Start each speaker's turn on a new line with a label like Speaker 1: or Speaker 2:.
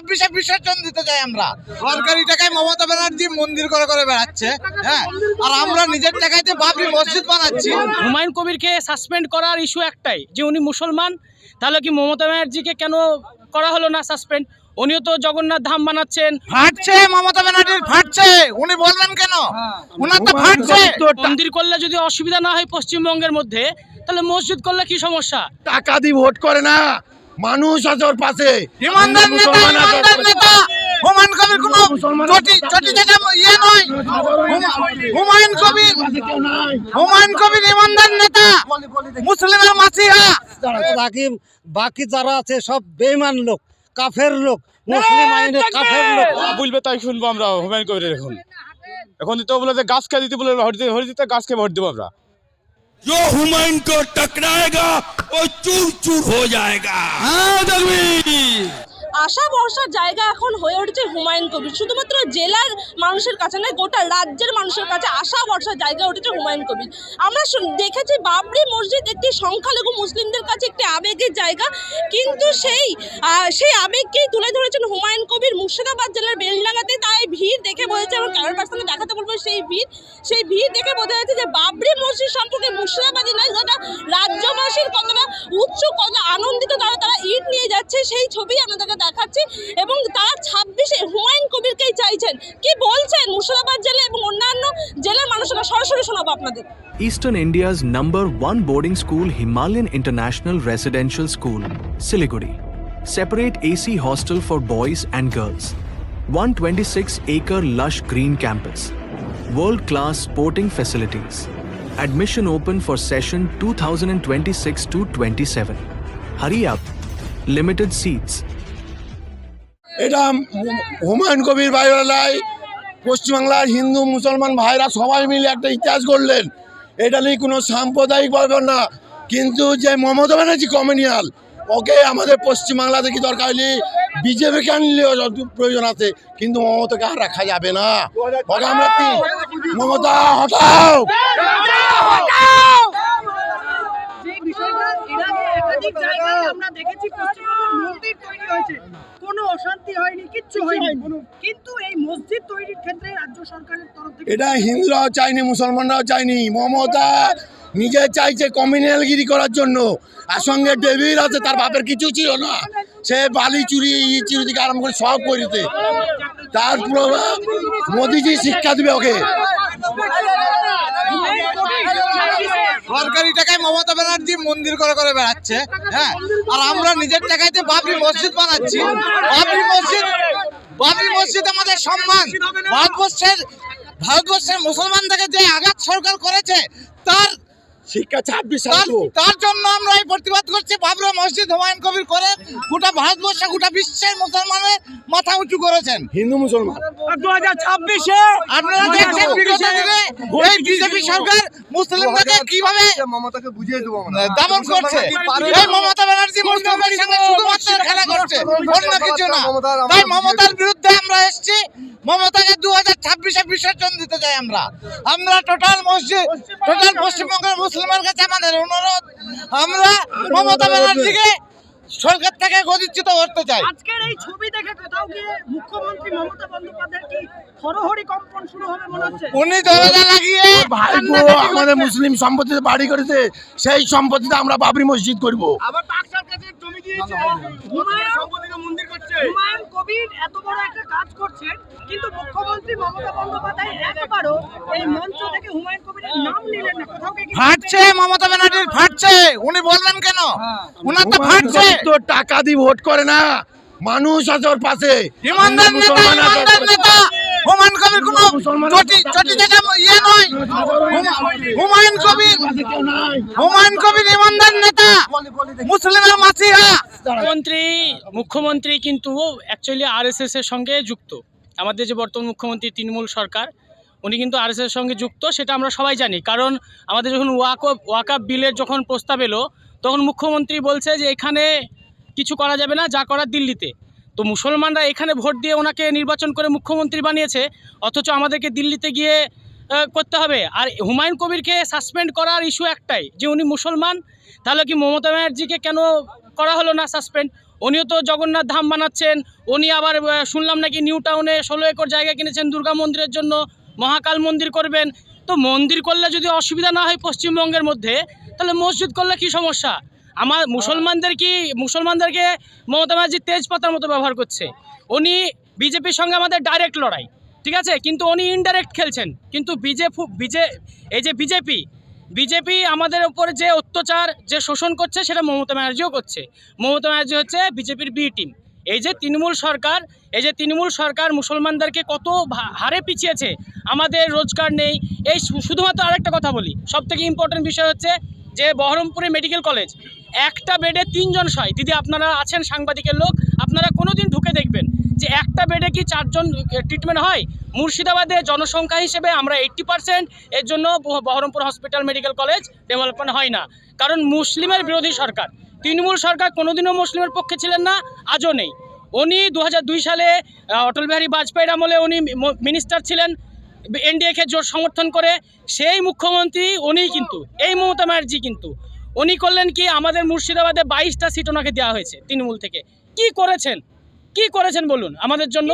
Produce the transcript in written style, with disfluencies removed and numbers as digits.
Speaker 1: 2026-এ বিসর্জন দিতে চাই আমরা। সরকারি টাকায় মমতা ব্যানার্জি মন্দির করে করে বেড়াচ্ছে, হ্যাঁ, আর আমরা নিজের টাকাতে বাবরি মসজিদ বানাচ্ছি।
Speaker 2: হুমায়ুন কবিরকে সাসপেন্ড করার ইস্যু একটাই যে উনি মুসলমান, তাহলে কি মমতা ব্যানার্জিকে কেন করা হলো না সাসপেন্ড? উনিও তো জগন্নাথ ধাম বানাচ্ছেন।
Speaker 1: ফাটছে মমতা ব্যানার্জির, ফাটছে, উনি বলবেন কেন? ওনার তো ফাটছে।
Speaker 2: মন্দির করলে যদি অসুবিধা না হয় পশ্চিমবঙ্গের মধ্যে, তাহলে মসজিদ করলে কি সমস্যা?
Speaker 3: টাকা দিয়ে ভোট করে না, মানুষ আছে ওর পাশে।
Speaker 1: ইমানদার নেতা, ইমানদার নেতা। হুমায়ুন কবির কোনো চটি থেকে ইয়ে নয়। হুমায়ুন কবির ইমানদার নেতা, মুসলিমের মাসিহা।
Speaker 4: বাকি যারা আছে সব বেঈমান লোক, কাফের লোক, মুসলিম আইনের কাফের লোক।
Speaker 5: বলবে তাই শুনবো আমরা হুমায়ুন কবিরের। এখন তো বলে যে গাছ খেয়ে দিতে বলে ভোট দিতে গাছকে ভোট দেবো আমরা।
Speaker 6: जो हुमायूं को टकराएगा वो चूर चूर हो जाएगा।
Speaker 7: আশা ভরসার জায়গা এখন হয়ে উঠেছে হুমায়ুন কবির। শুধুমাত্র জেলার মানুষের কাছে নয়, গোটা রাজ্যের মানুষের কাছে আশা ভরসার জায়গা উঠেছে হুমায়ুন কবির। আমরা দেখেছি বাবরি মসজিদ একটি সংখ্যালঘু মুসলিমদের কাছে একটি আবেগের জায়গা, কিন্তু সেই আবেগকেই তুলে ধরেছেন হুমায়ুন কবির মুর্শিদাবাদ জেলার বেলডাঙ্গাতে। তাই ভিড় দেখে বোঝা, এবং ক্যামেরা পার্সনে দেখাতে বলবো সেই ভিড় দেখে বোঝা যাচ্ছে যে বাবরি মসজিদ সম্পর্কে মুর্শিদাবাদী নয়, গোটা রাজ্যবাসীর কতটা উৎসুক, কত আনন্দিত তারা ঈদ নিয়ে যাচ্ছে, সেই ছবি আমাদেরকে দেখাচ্ছি। এবং তারা 26-এ হুমায়ুন কবিরকেই চাইছেন। কি বলছেন মুর্শিদাবাদ জেলা এবং অন্যান্য জেলার মানুষরা, সরাসরি শোনাবো আপনাদের।
Speaker 8: Eastern India's #1 boarding school, Himalayan International Residential School, Siliguri. Separate AC hostel for boys and girls. 126-acre lush green campus. World-class sporting facilities. Admission open for session 2026-27. Hurry up. Limited seats.
Speaker 3: এটা হুমায়ুন কবির ভাইরালাই পশ্চিমবাংলার হিন্দু মুসলমান ভাইরা সবাই মিলে একটা ইতিহাস করলেন। এটা নিয়ে কোনো সাম্প্রদায়িক ব্যাপার না, কিন্তু যে মমতা ব্যানার্জি কমিউনিয়াল, ওকে আমাদের পশ্চিমবাংলা থেকে দরকার হলে বিজেপিকে আনলেও প্রয়োজন আছে, কিন্তু মমতাকে আর রাখা যাবে না। ওকে আমরা মমতা হটাও।
Speaker 9: আমরা দেখেছি পশ্চিমবঙ্গের মন্দির তৈরি হয়েছে, কোনো অশান্তি হয়নি, কিচ্ছু হয়নি, কিন্তু এই মসজিদ তৈরির ক্ষেত্রে রাজ্য সরকারের তরফ থেকে
Speaker 3: এটা হিন্দুরাও চায়নি, মুসলমানরাও চায়নি। মমতা নিজে চাইছে কমিউনালগিরি করার জন্য, আর সঙ্গে ডেভিড আছে, তার বাপের কিছু ছিল না, সে বালি চুরি চুরি থেকে আরম্ভ করে সব করিতে। তার মোদিজি শিক্ষা দিবে ওকে।
Speaker 1: সরকারি টাকায় মমতা ব্যানার্জি মন্দির করে করে বেড়াচ্ছে, হ্যাঁ, আর আমরা নিজের টাকাতে বাবরি মসজিদ বানাচ্ছি। বাবরি মসজিদ আমাদের সম্মান। ভারতবর্ষের মুসলমানদেরকে যে আঘাত সরকার করেছে, তার
Speaker 3: শিক্ষা 26
Speaker 1: তার জন্য আমরা এই প্রতিবাদ করছি। বাবরি মসজিদ হুমায়ুন কবির করে গোটা ভারতবর্ষে, গোটা বিশ্বের মুসলমানের মাথা উঁচু করেছেন।
Speaker 3: হিন্দু মুসলমান
Speaker 1: 2026-এ আপনারা দেখছেন এই বিজেপি সরকার মুসলিমদেরকে কিভাবে
Speaker 4: মমতাকে বুঝিয়ে দেবো
Speaker 1: দমন করছে। এই মমতা ব্যানার্জি মুসলিমদের সঙ্গে শুধুমাত্র খেলা করছে, অন্য কিছু না। তাই মমতার বিরুদ্ধে আমরা এসেছি। মমতাকে 2026-এ বিসর্জন দিতে চাই আমরা। টোটাল পশ্চিমবঙ্গের মুসলিমের কাছে আমাদের অনুরোধ, আমরা মমতা ব্যানার্জিকে সরকার থেকে গদিচ্যুত করতে চাই।
Speaker 9: আজকের এই ছবি দেখে কোথাও গিয়ে মুখ্যমন্ত্রী মমতা বন্দ্যোপাধ্যায়ের কি হরহরি কম্পন শুরু হবে মনে হচ্ছে?
Speaker 1: উনি দরজা লাগিয়ে
Speaker 3: ভাইপো আমাদের মুসলিম সম্পত্তিতে বাড়ি করেছে, সেই সম্পত্তিতে আমরা বাবরি মসজিদ করব।
Speaker 9: আবার পাকসার কাছে জমি দিয়েছে, সম্পত্তিতে মন্দির করছে। হুমায়ুন কবির এত বড় একটা কাজ করছেন, কিন্তু মুখ্যমন্ত্রী মমতা বন্দ্যোপাধ্যায় একবারও এই মঞ্চ থেকে হুমায়ুন কবিরের নাম নিলেন না। কোথাও কি
Speaker 1: ফাটছে মমতা ব্যানার্জির, ফাটছে, উনি বলবেন কেন? ওনার তো ফাটছে।
Speaker 3: তো টাকা দিয়ে ভোট করে না, মানুষ আছে ওর পাশে।
Speaker 1: ইমানদার নেতা, ইমানদার নেতা। হুমায়ুন কবির কোনো চটি থেকে ইয়ে নয়। হুমায়ুন কবির ইমানদার নেতা, মুসলিমের মাসিহা।
Speaker 2: মুখ্যমন্ত্রী কিন্তু অ্যাকচুয়ালি RSS এর সঙ্গে যুক্ত। আমাদের যে বর্তমান মুখ্যমন্ত্রী তৃণমূল সরকার, উনি কিন্তু RSS এর সঙ্গে যুক্ত, সেটা আমরা সবাই জানি। কারণ আমাদের যখন ওয়াকআপ বিলের যখন প্রস্তাব এলো, তখন মুখ্যমন্ত্রী বলছে যে এখানে কিছু করা যাবে না, যা করার দিল্লিতে। তো মুসলমানরা এখানে ভোট দিয়ে ওনাকে নির্বাচন করে মুখ্যমন্ত্রী বানিয়েছে, অথচ আমাদেরকে দিল্লিতে গিয়ে করতে হবে। আর হুমায়ুন কবিরকে সাসপেন্ড করার ইস্যু একটাই যে উনি মুসলমান, তাহলে কি মমতা ব্যানার্জিকে কেন করা হলো না সাসপেন্ড? উনিও তো জগন্নাথ ধাম বানাচ্ছেন, উনি আবার শুনলাম নাকি নিউ টাউনে 16 একর জায়গা কিনেছেন দুর্গা মন্দিরের জন্য, মহাকাল মন্দির করবেন। তো মন্দির করলে যদি অসুবিধা না হয় পশ্চিমবঙ্গের মধ্যে, তাহলে মসজিদ করলে কি সমস্যা? আমার মুসলমানদেরকে মমতা ব্যানার্জি তেজপাতার মতো ব্যবহার করছে। উনি বিজেপির সঙ্গে আমাদের ডাইরেক্ট লড়াই, ঠিক আছে, কিন্তু উনি ইনডাইরেক্ট খেলছেন। কিন্তু বিজেপি আমাদের উপরে যে অত্যাচার, যে শোষণ করছে, সেটা মমতা ব্যানার্জিও করছে। মমতা ব্যানার্জি হচ্ছে বিজেপির বি টিম। এই যে তৃণমূল সরকার মুসলমানদেরকে কত হারে পিছিয়েছে, আমাদের রোজগার নেই। এই শুধুমাত্র আরেকটা কথা বলি, সবথেকে ইম্পর্টেন্ট বিষয় হচ্ছে যে বহরমপুরে মেডিকেল কলেজ, একটা বেডে 3 জন শয়। দিদি, আপনারা আছেন সাংবাদিকের লোক, আপনারা কোনোদিন ঢুকে দেখবেন যে একটা বেডে কি 4 জন ট্রিটমেন্ট হয়? মুর্শিদাবাদে জনসংখ্যা হিসেবে আমরা 80%, এর জন্য Baharampur hospital medical college development হয় না, কারণ মুসলিমের বিরোধী সরকার। তৃণমূল সরকার কোনোদিনও মুসলিমের পক্ষে ছিলেন না, আজও নেই। উনি 2002 সালে অটল বিহারী বাজপেয়ীর আমলে উনি মিনিস্টার ছিলেন, এনডিএকে জোট সমর্থন করে। সেই মুখ্যমন্ত্রী উনি, কিন্তু এই মমতা ব্যানার্জি কিন্তু উনি করলেন কি, আমাদের মুর্শিদাবাদে 22টা সিট ওনাকে দেওয়া হয়েছে তৃণমূল থেকে। কি করেছেন বলুন আমাদের জন্য?